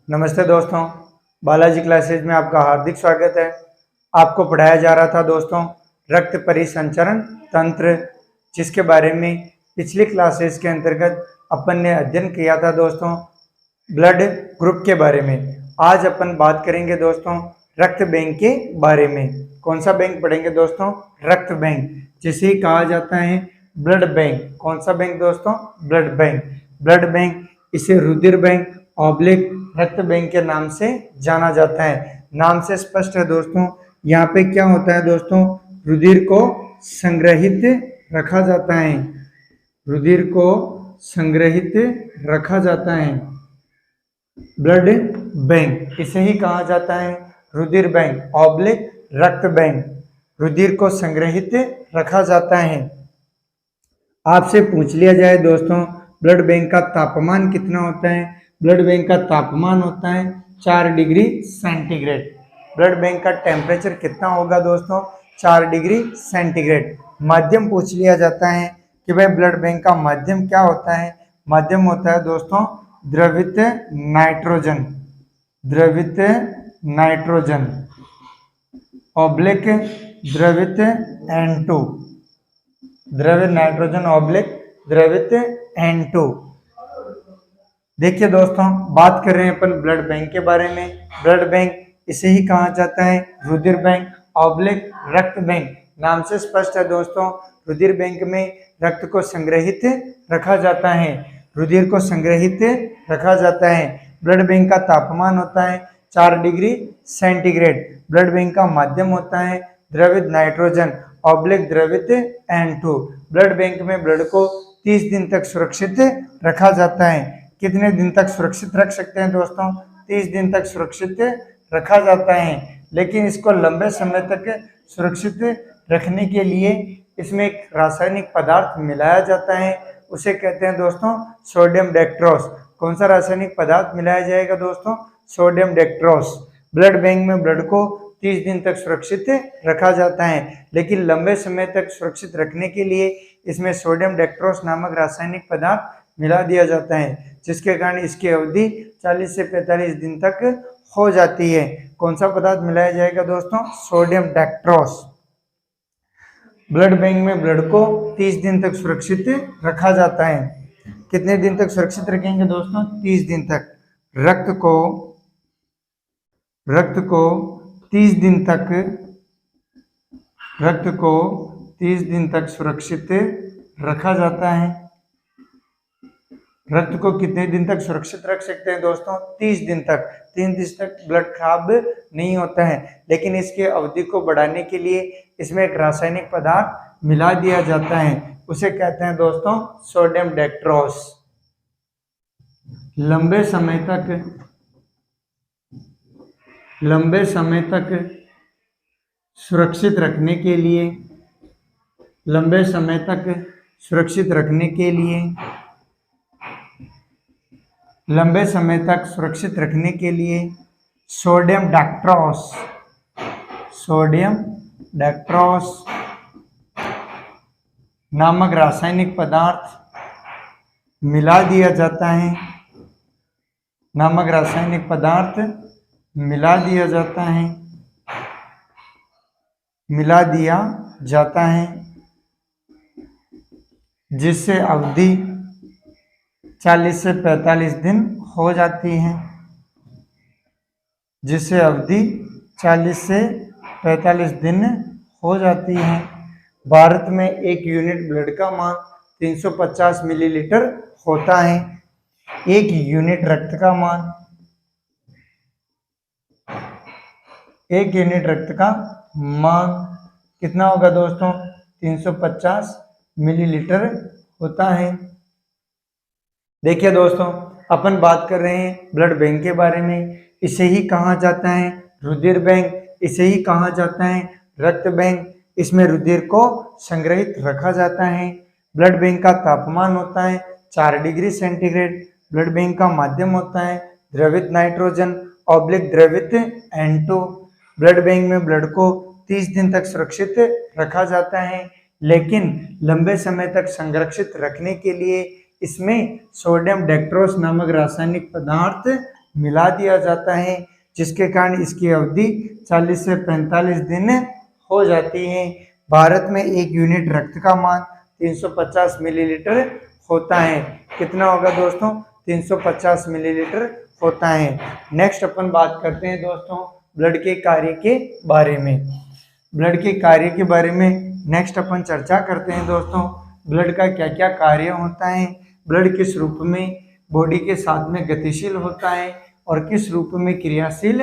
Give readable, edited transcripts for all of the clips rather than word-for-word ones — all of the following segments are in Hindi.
नमस्ते दोस्तों, बालाजी क्लासेज में आपका हार्दिक स्वागत है। आपको पढ़ाया जा रहा था दोस्तों रक्त परिसंचरण तंत्र, जिसके बारे में पिछली क्लासेस के अंतर्गत अपन ने अध्ययन किया था दोस्तों ब्लड ग्रुप के बारे में। आज अपन बात करेंगे दोस्तों रक्त बैंक के बारे में। कौन सा बैंक पढ़ेंगे दोस्तों? रक्त बैंक, जिसे कहा जाता है ब्लड बैंक। कौन सा बैंक दोस्तों? Blood bank. ब्लड बैंक, इसे रुधिर बैंक ऑब्लिक रक्त बैंक के नाम से जाना जाता है। नाम से स्पष्ट है दोस्तों। यहाँ पे क्या होता है दोस्तों? रुधिर को संग्रहित रखा जाता है। रुधिर को संग्रहित रखा जाता है। ब्लड बैंक, इसे ही कहा जाता है रुधिर बैंक ऑब्लिक रक्त बैंक। रुधिर को संग्रहित रखा जाता है। आपसे पूछ लिया जाए दोस्तों ब्लड बैंक का तापमान कितना होता है? ब्लड बैंक का तापमान होता है 4 डिग्री सेंटीग्रेड। ब्लड बैंक का टेम्परेचर कितना होगा दोस्तों? 4 डिग्री सेंटीग्रेड। माध्यम पूछ लिया जाता है कि भाई ब्लड बैंक का माध्यम क्या होता है? माध्यम होता है दोस्तों द्रवित नाइट्रोजन। द्रवित नाइट्रोजन ऑब्लिक द्रवित N2। द्रवित नाइट्रोजन ऑब्लिक द्रवित N2। देखिए दोस्तों, बात कर रहे हैं अपन ब्लड बैंक के बारे में। ब्लड बैंक, इसे ही कहा जाता है रुधिर बैंक ऑब्लिक रक्त बैंक। नाम से स्पष्ट है दोस्तों, रुधिर बैंक में रक्त को संग्रहित रखा जाता है। रुधिर को संग्रहित रखा जाता है। ब्लड बैंक का तापमान होता है 4 डिग्री सेंटीग्रेड। ब्लड बैंक का माध्यम होता है द्रवित नाइट्रोजन ऑब्लिक द्रवित N2। ब्लड बैंक में ब्लड को 30 दिन तक सुरक्षित रखा जाता है। कितने दिन तक सुरक्षित रख सकते हैं दोस्तों? 30 दिन तक सुरक्षित रखा जाता है। लेकिन इसको लंबे समय तक सुरक्षित रखने के लिए इसमें एक रासायनिक पदार्थ मिलाया जाता है, उसे कहते हैं दोस्तों सोडियम डेक्ट्रोस। कौन सा रासायनिक पदार्थ मिलाया जाएगा दोस्तों? सोडियम डेक्ट्रोस। ब्लड बैंक में ब्लड को 30 दिन तक सुरक्षित रखा जाता है, लेकिन लंबे समय तक सुरक्षित रखने के लिए इसमें सोडियम डेक्ट्रोस नामक रासायनिक पदार्थ मिला दिया जाता है, जिसके कारण इसकी अवधि 40 से 45 दिन तक हो जाती है। कौन सा पदार्थ मिलाया जाएगा दोस्तों? सोडियम डेक्ट्रोस। ब्लड बैंक में ब्लड को 30 दिन तक सुरक्षित रखा जाता है। कितने दिन तक सुरक्षित रखेंगे दोस्तों? 30 दिन तक। रक्त को 30 दिन तक, रक्त को 30 दिन तक सुरक्षित रखा जाता है। रक्त को कितने दिन तक सुरक्षित रख सकते हैं दोस्तों? 30 दिन तक। 3 दिन तक ब्लड खराब नहीं होता है, लेकिन इसकी अवधि को बढ़ाने के लिए इसमें एक रासायनिक पदार्थ मिला दिया जाता है, उसे कहते हैं दोस्तों सोडियम डेक्ट्रोस। लंबे समय तक सुरक्षित रखने के लिए, लंबे समय तक सुरक्षित रखने के लिए, लंबे समय तक सुरक्षित रखने के लिए सोडियम डेक्ट्रोस, सोडियम डेक्ट्रोस नामक रासायनिक पदार्थ मिला दिया जाता है। नामक रासायनिक पदार्थ मिला दिया जाता है, मिला दिया जाता है, जिससे अवधि 40 से 45 दिन हो जाती है। जिससे अवधि 40 से 45 दिन हो जाती है। भारत में 1 यूनिट ब्लड का मान 350 मिलीलीटर होता है। 1 यूनिट रक्त का मान, 1 यूनिट रक्त का मान कितना होगा दोस्तों? 350 मिलीलीटर होता है। देखिए दोस्तों, अपन बात कर रहे हैं ब्लड बैंक के बारे में। इसे ही कहा जाता है रुधिर बैंक, इसे ही कहा जाता है रक्त बैंक। इसमें रुधिर को संग्रहित रखा जाता है। ब्लड बैंक का तापमान होता है 4 डिग्री सेंटीग्रेड। ब्लड बैंक का माध्यम होता है द्रवित नाइट्रोजन ऑब्लिक द्रवित N2। ब्लड बैंक में ब्लड को 30 दिन तक सुरक्षित रखा जाता है, लेकिन लंबे समय तक संरक्षित रखने के लिए इसमें सोडियम डेक्ट्रोस नामक रासायनिक पदार्थ मिला दिया जाता है, जिसके कारण इसकी अवधि 40 से 45 दिन हो जाती है। भारत में एक यूनिट रक्त का मान 350 मिलीलीटर होता है। कितना होगा दोस्तों? 350 मिलीलीटर होता है। नेक्स्ट अपन बात करते हैं दोस्तों ब्लड के कार्य के बारे में। ब्लड के कार्य के बारे में नेक्स्ट अपन चर्चा करते हैं दोस्तों। ब्लड का क्या क्या कार्य होता है, ब्लड किस रूप में बॉडी के साथ में गतिशील होता है और किस रूप में क्रियाशील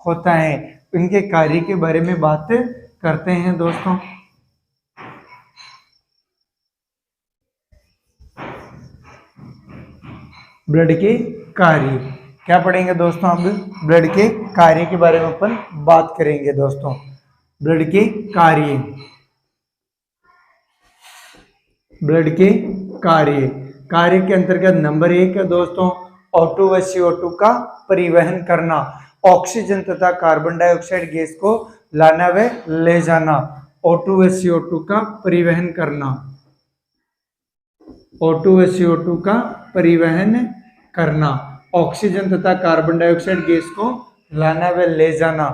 होता है, इनके कार्य के बारे में बात करते हैं दोस्तों। ब्लड के कार्य क्या पढ़ेंगे दोस्तों? अब ब्लड के कार्य के बारे में अपन बात करेंगे दोस्तों। ब्लड के कार्य, ब्लड के कार्य, कार्य के अंतर्गत नंबर 1 है दोस्तों O2 व CO2 का परिवहन करना, ऑक्सीजन तथा कार्बन डाइऑक्साइड गैस को लाना व ले जाना। O2 व CO2 का परिवहन करना, O2 व CO2 का परिवहन करना, ऑक्सीजन तथा कार्बन डाइऑक्साइड गैस को लाना व ले जाना।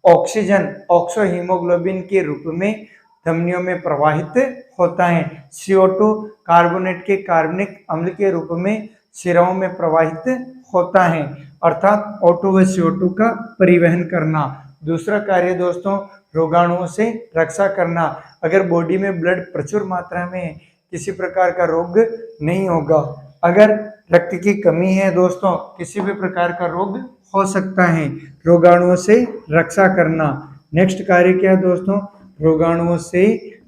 ऑक्सीजन ऑक्सो हीमोग्लोबिन के रूप में धमनियों में प्रवाहित होता है। CO2 कार्बोनेट के कार्बनिक अम्ल के रूप में शिराओं में प्रवाहित होता है, अर्थात O2 व CO2 का परिवहन करना। दूसरा कार्य दोस्तों रोगाणुओं से रक्षा करना। अगर बॉडी में ब्लड प्रचुर मात्रा में है, किसी प्रकार का रोग नहीं होगा। अगर रक्त की कमी है दोस्तों, किसी भी प्रकार का रोग हो सकता है। रोगाणुओं से रक्षा करना। नेक्स्ट कार्य क्या है दोस्तों? रोगाणुओं से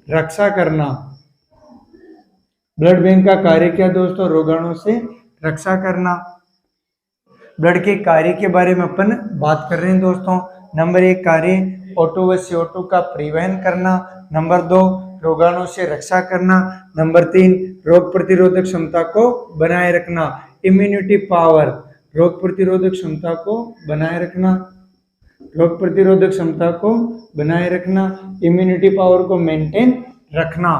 रक्षा करना। ब्लड बैंक का कार्य क्या दोस्तों? रोगाणुओं से रक्षा करना। ब्लड के कार्य के बारे में अपन बात कर रहे हैं दोस्तों। नंबर 1 कार्य O2 व CO2 का परिवहन करना। नंबर 2 रोगाणुओं से रक्षा करना। नंबर 3 रोग प्रतिरोधक क्षमता को बनाए रखना, इम्यूनिटी पावर, रोग प्रतिरोधक क्षमता को बनाए रखना, रोग प्रतिरोधक क्षमता को बनाए रखना, इम्यूनिटी पावर को मेंटेन रखना।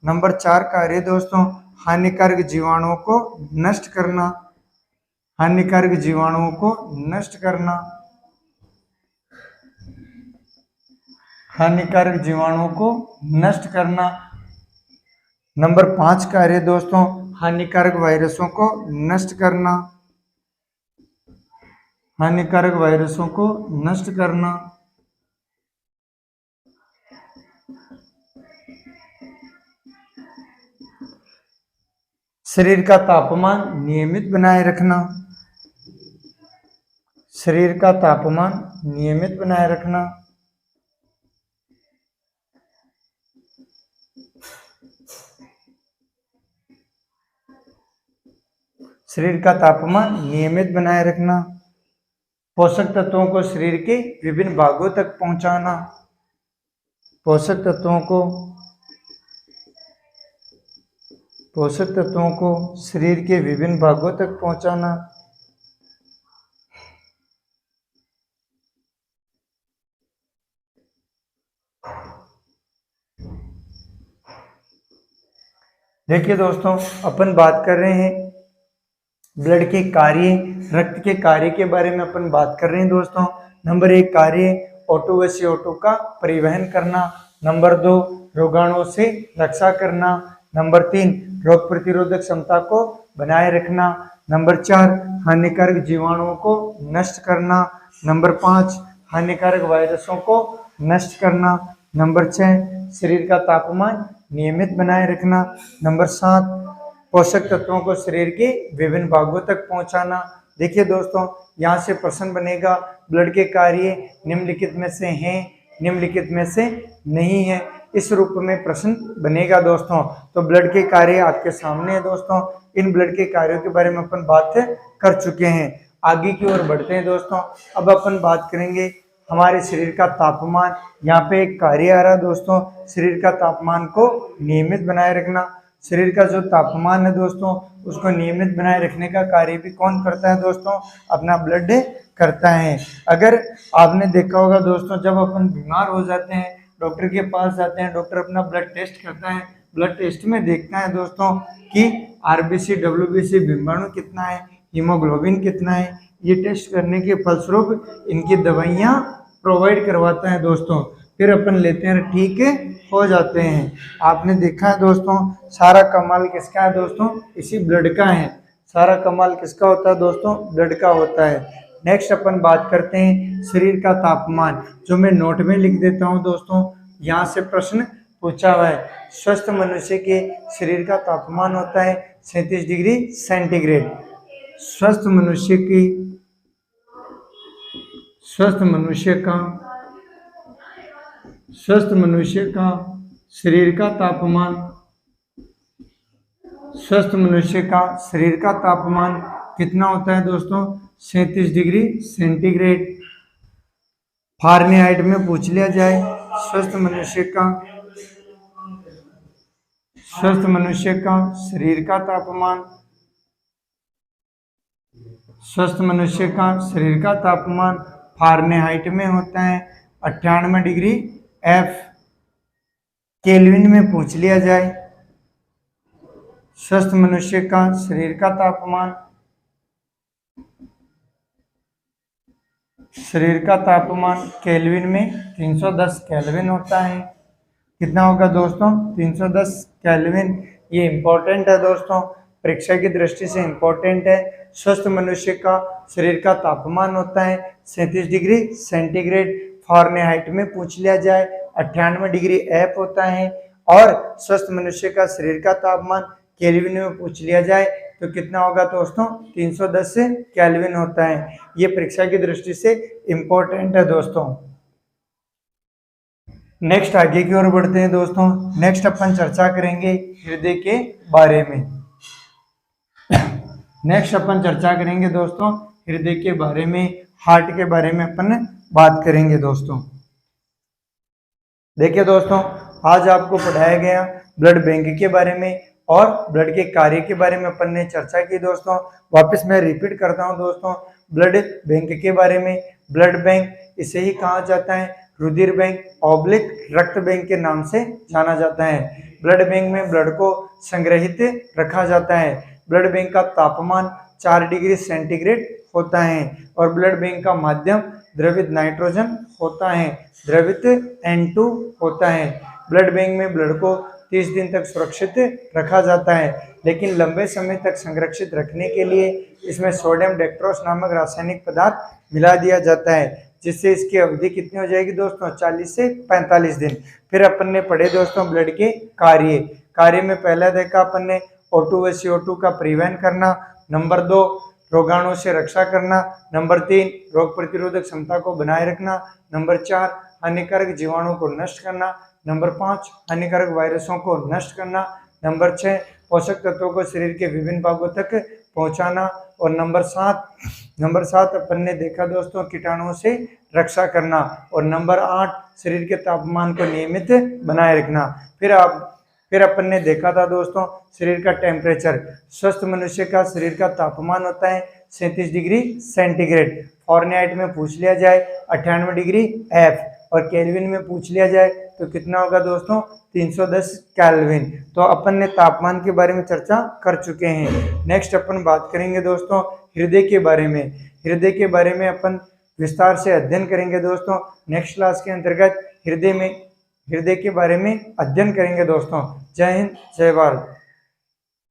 नंबर 4 कार्य दोस्तों हानिकारक जीवाणुओं को नष्ट करना, हानिकारक जीवाणुओं को नष्ट करना, हानिकारक जीवाणुओं को नष्ट करना। नंबर 5 कार्य दोस्तों हानिकारक वायरसों को नष्ट करना, हानिकारक वायरसों को नष्ट करना। शरीर का तापमान नियमित बनाए रखना, शरीर का तापमान नियमित बनाए रखना। शरीर का तापमान नियमित बनाए रखना। पोषक तत्वों को शरीर के विभिन्न भागों तक पहुंचाना, पोषक तत्वों को शरीर के विभिन्न भागों तक पहुंचाना। देखिए दोस्तों अपन बात कर रहे हैं ब्लड के कार्य, रक्त के कार्य के बारे में अपन बात कर रहे हैं दोस्तों। नंबर 1 कार्य O2 व CO2 का परिवहन करना। नंबर 2 रोगाणुओं से रक्षा करना। नंबर 3 रोग प्रतिरोधक क्षमता को बनाए रखना। नंबर 4 हानिकारक जीवाणुओं को नष्ट करना। नंबर 5 हानिकारक वायरसों को नष्ट करना। नंबर 6 शरीर का तापमान नियमित बनाए रखना। नंबर 7 पोषक तत्वों को शरीर के विभिन्न भागों तक पहुंचाना। देखिए दोस्तों यहाँ से प्रश्न बनेगा ब्लड के कार्य निम्नलिखित में से हैं, निम्नलिखित में से नहीं है, इस रूप में प्रश्न बनेगा दोस्तों। तो ब्लड के कार्य आपके सामने है दोस्तों। इन ब्लड के कार्यों के बारे में अपन बात कर चुके हैं। आगे की ओर बढ़ते हैं दोस्तों। अब अपन बात करेंगे हमारे शरीर का तापमान। यहाँ पे एक कार्य आ रहा है दोस्तों, शरीर का तापमान को नियमित बनाए रखना। शरीर का जो तापमान है दोस्तों उसको नियमित बनाए रखने का कार्य भी कौन करता है दोस्तों? अपना ब्लड करता है। अगर आपने देखा होगा दोस्तों जब अपन बीमार हो जाते हैं डॉक्टर के पास जाते हैं, डॉक्टर अपना ब्लड टेस्ट करता है, ब्लड टेस्ट में देखता है दोस्तों कि RBC WBC विषाणु कितना है, हीमोग्लोबिन कितना है, ये टेस्ट करने के फलस्वरूप इनकी दवाइयाँ प्रोवाइड करवाता है दोस्तों। फिर अपन लेते हैं, ठीक हो जाते हैं। आपने देखा है दोस्तों, सारा कमाल किसका है दोस्तों, इसी ब्लड का है। सारा कमाल किसका होता है दोस्तों, ब्लड का होता है। नेक्स्ट अपन बात करते हैं शरीर का तापमान, जो मैं नोट में लिख देता हूं दोस्तों, यहाँ से प्रश्न पूछा हुआ है। स्वस्थ मनुष्य के शरीर का तापमान होता है 37 डिग्री सेंटीग्रेड। स्वस्थ मनुष्य की स्वस्थ मनुष्य का शरीर का तापमान स्वस्थ मनुष्य का शरीर का तापमान कितना होता है दोस्तों, 37 डिग्री सेंटीग्रेड। फारेनहाइट में पूछ लिया जाए, स्वस्थ मनुष्य का शरीर का तापमान फारेनहाइट में होता है 98 डिग्री F। केल्विन में पूछ लिया जाए, स्वस्थ मनुष्य का शरीर का तापमान केल्विन में 310 केल्विन होता है। कितना होगा दोस्तों, 310 केल्विन। ये इंपॉर्टेंट है दोस्तों, परीक्षा की दृष्टि से इंपॉर्टेंट है। स्वस्थ मनुष्य का शरीर का तापमान होता है 37 डिग्री सेंटीग्रेड। फारेनहाइट में पूछ लिया जाए 98 डिग्री F होता है। और स्वस्थ मनुष्य का शरीर का तापमान केल्विन में पूछ लिया जाए तो कितना होगा दोस्तों, 310 केल्विन होता है। ये परीक्षा की दृष्टि से इंपॉर्टेंट है दोस्तों। नेक्स्ट आगे की ओर बढ़ते हैं दोस्तों। नेक्स्ट अपन चर्चा करेंगे हृदय के बारे में। हृदय के बारे में, हार्ट के बारे में अपन बात करेंगे दोस्तों। देखिए दोस्तों, आज आपको पढ़ाया गया ब्लड बैंक के बारे में और ब्लड के कार्य के बारे में अपन ने चर्चा की दोस्तों। वापस मैं रिपीट करता हूं दोस्तों, ब्लड बैंक के बारे में। ब्लड बैंक इसे ही कहा जाता है रुधिर बैंक ऑब्लिक रक्त बैंक के नाम से जाना जाता है। ब्लड बैंक में ब्लड को संग्रहित रखा जाता है। ब्लड बैंक का तापमान 4 डिग्री सेंटीग्रेड होता है और ब्लड बैंक का माध्यम द्रवित नाइट्रोजन होता है, द्रवित N2 होता है। ब्लड बैंक में ब्लड को 30 दिन तक सुरक्षित रखा जाता है, लेकिन लंबे समय तक संरक्षित रखने के लिए इसमें सोडियम डेक्ट्रोस नामक रासायनिक पदार्थ मिला दिया जाता है, जिससे इसकी अवधि कितनी हो जाएगी दोस्तों, 40 से 45 दिन। फिर अपन ने पढ़े दोस्तों ब्लड के कार्य में पहला देखा अपन ने O2 व CO2 का परिवहन करना। नंबर 2, रोगाणु से रक्षा करना। नंबर 3, रोग प्रतिरोधक क्षमता को बनाए रखना। नंबर 4, हानिकारक जीवाणु को नष्ट करना। नंबर 5, हानिकारक वायरसों को नष्ट करना। नंबर 6, पोषक तत्वों को शरीर के विभिन्न भागों तक पहुंचाना। और नंबर 7 अपन ने देखा दोस्तों कीटाणुओं से रक्षा करना। और नंबर 8, शरीर के तापमान को नियमित बनाए रखना। फिर अपन ने देखा था दोस्तों शरीर का टेम्परेचर। स्वस्थ मनुष्य का शरीर का तापमान होता है 37 डिग्री सेंटीग्रेड। फारेनहाइट में पूछ लिया जाए 98 डिग्री F और केल्विन में पूछ लिया जाए तो कितना होगा दोस्तों, 310 केल्विन। तो अपन ने तापमान के बारे में चर्चा कर चुके हैं। नेक्स्ट अपन बात करेंगे दोस्तों हृदय के बारे में। हृदय के बारे में अपन विस्तार से अध्ययन करेंगे दोस्तों। नेक्स्ट क्लास के अंतर्गत हृदय के बारे में अध्ययन करेंगे दोस्तों। जय हिंद, जय भारत।